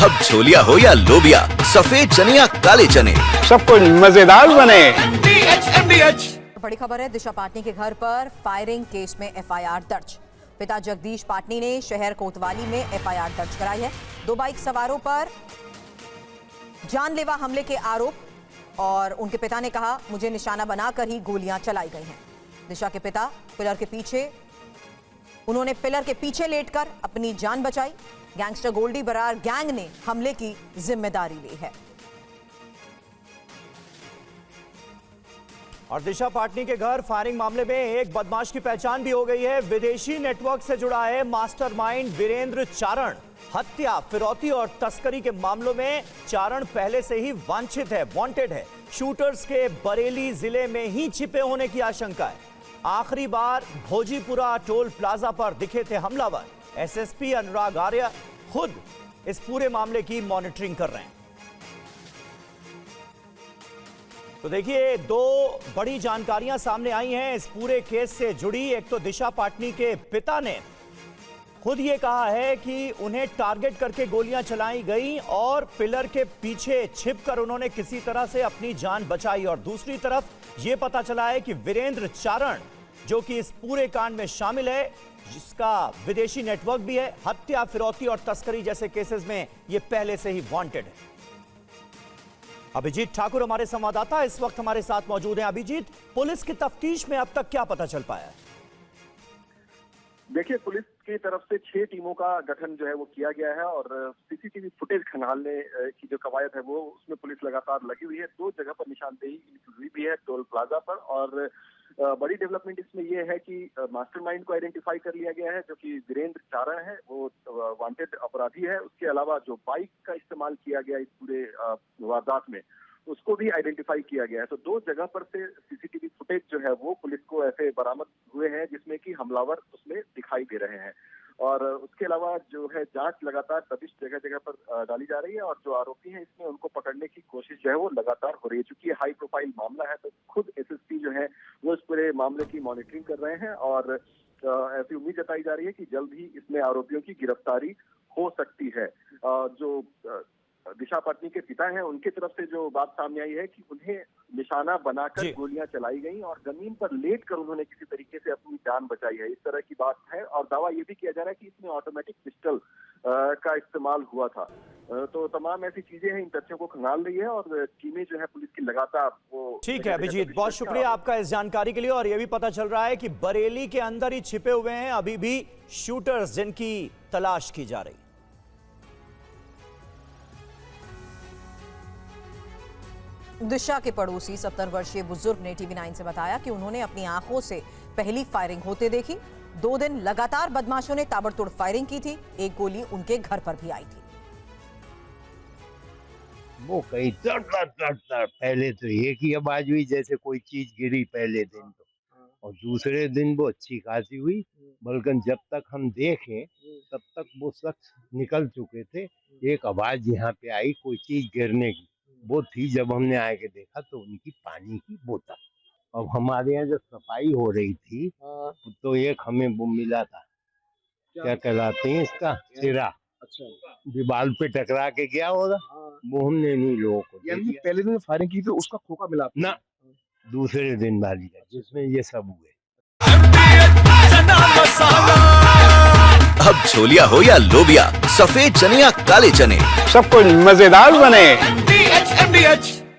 अब छोलिया हो या लोबिया, सफेद चने या काले चने, सब कुछ मजेदार बने। बड़ी खबर है, दिशा पाटनी के घर पर फायरिंग केस में एफआईआर दर्ज। पिता जगदीश पाटनी ने शहर कोतवाली में एफआईआर दर्ज कराई है। 2 बाइक सवारों पर जानलेवा हमले के आरोप और उनके पिता ने कहा, मुझे निशाना बनाकर ही गोलियां चलाई गई हैं। दिशा के पिता उन्होंने पिलर के पीछे लेटकर अपनी जान बचाई। गैंगस्टर गोल्डी बरार गैंग ने हमले की जिम्मेदारी ली है। और दिशा पाटनी के घर फायरिंग मामले में एक बदमाश की पहचान भी हो गई है। विदेशी नेटवर्क से जुड़ा है मास्टरमाइंड वीरेंद्र चारण। हत्या, फिरौती और तस्करी के मामलों में चारण पहले से ही वांटेड है। शूटर्स के बरेली जिले में ही छिपे होने की आशंका है। आखिरी बार भोजीपुरा टोल प्लाजा पर दिखे थे हमलावर। एसएसपी अनुराग आर्य खुद इस पूरे मामले की मॉनिटरिंग कर रहे हैं। तो देखिए, 2 बड़ी जानकारियां सामने आई हैं इस पूरे केस से जुड़ी। एक तो दिशा पाटनी के पिता ने खुद ये कहा है कि उन्हें टारगेट करके गोलियां चलाई गई और पिलर के पीछे छिपकर उन्होंने किसी तरह से अपनी जान बचाई। और दूसरी तरफ ये पता चला है कि वीरेंद्र चारण, जो कि इस पूरे कांड में शामिल है, जिसका विदेशी नेटवर्क भी है, हत्या, फिरौती और तस्करी जैसे केसेस में ये पहले से ही वांटेड है। अभिजीत ठाकुर हमारे संवाददाता इस वक्त हमारे साथ मौजूद हैं। अभिजीत, पुलिस की तफ्तीश में अब तक क्या पता चल पाया है? देखिए, पुलिस की तरफ से 6 टीमों का गठन जो है वो किया गया है और सीसीटीवी फुटेज खंगालने की जो कवायद है वो उसमें पुलिस लगातार लगी हुई है। 2 जगह पर निशानदेही हुई भी है, टोल प्लाजा पर। और बड़ी डेवलपमेंट इसमें यह है कि मास्टरमाइंड को आइडेंटिफाई कर लिया गया है, जो कि वीरेंद्र चारण है, वो वांटेड अपराधी है। उसके अलावा जो बाइक का इस्तेमाल किया गया इस पूरे वारदात में, उसको भी आइडेंटिफाई किया गया है। तो 2 जगह पर से सीसीटीवी फुटेज जो है वो पुलिस को ऐसे बरामद हुए हैं जिसमें कि हमलावर उसमें दिखाई दे रहे हैं। और उसके अलावा जो है जांच लगातार दबिश जगह जगह पर डाली जा रही है और जो आरोपी हैं इसमें उनको पकड़ने की कोशिश जो है वो लगातार हो रही है। चूंकि हाई प्रोफाइल मामला है तो खुद एसएसपी जो है वो इस पूरे मामले की मॉनिटरिंग कर रहे हैं और ऐसी उम्मीद जताई जा रही है कि जल्द ही इसमें आरोपियों की गिरफ्तारी हो सकती है। जो दिशा पाटनी के पिता हैं, उनकी तरफ से जो बात सामने आई है कि उन्हें निशाना बनाकर गोलियां चलाई गई और जमीन पर लेटकर उन्होंने किसी तरीके से अपनी जान बचाई है, इस तरह की बात है। और दावा ये भी किया जा रहा है कि इसमें ऑटोमेटिक पिस्टल का इस्तेमाल हुआ था। तो तमाम ऐसी चीजें हैं, इन तथ्यों को खंगाल रही है और टीमें जो है पुलिस की लगातार वो। ठीक है अभिजीत, बहुत शुक्रिया आपका इस जानकारी के लिए। और ये भी पता चल रहा है कि बरेली के अंदर ही छिपे हुए हैं अभी भी शूटर्स, जिनकी तलाश की जा रही। दिशा के पड़ोसी 70 वर्षीय बुजुर्ग ने टीवी9 से बताया कि उन्होंने अपनी आंखों से पहली फायरिंग होते देखी। 2 दिन लगातार बदमाशों ने ताबड़तोड़ फायरिंग की थी। एक गोली उनके घर पर भी आई थी। वो कहीं पहले तो एक ही आवाज हुई जैसे कोई चीज गिरी पहले दिन तो, और दूसरे दिन वो अच्छी खासी हुई। बल्कि जब तक हम देखें तब तक वो शख्स निकल चुके थे। एक आवाज यहाँ पे आई कोई चीज गिरने की, वो थी जब हमने आके देखा तो उनकी पानी की बोतल। अब हमारे यहाँ जब सफाई हो रही थी तो एक हमें वो मिला था, क्या कहलाते हैं इसका, सिरा। अच्छा, दीवार पे टकरा के गया होगा, वो हमने नहीं लोगों को। पहले दिन फायरिंग की तो उसका खोखा मिला ना, दूसरे दिन वाली है जिसमें ये सब हुए। अब छोलिया हो या लोबिया, सफेद चने या काले चने, सब कुछ मजेदार बने।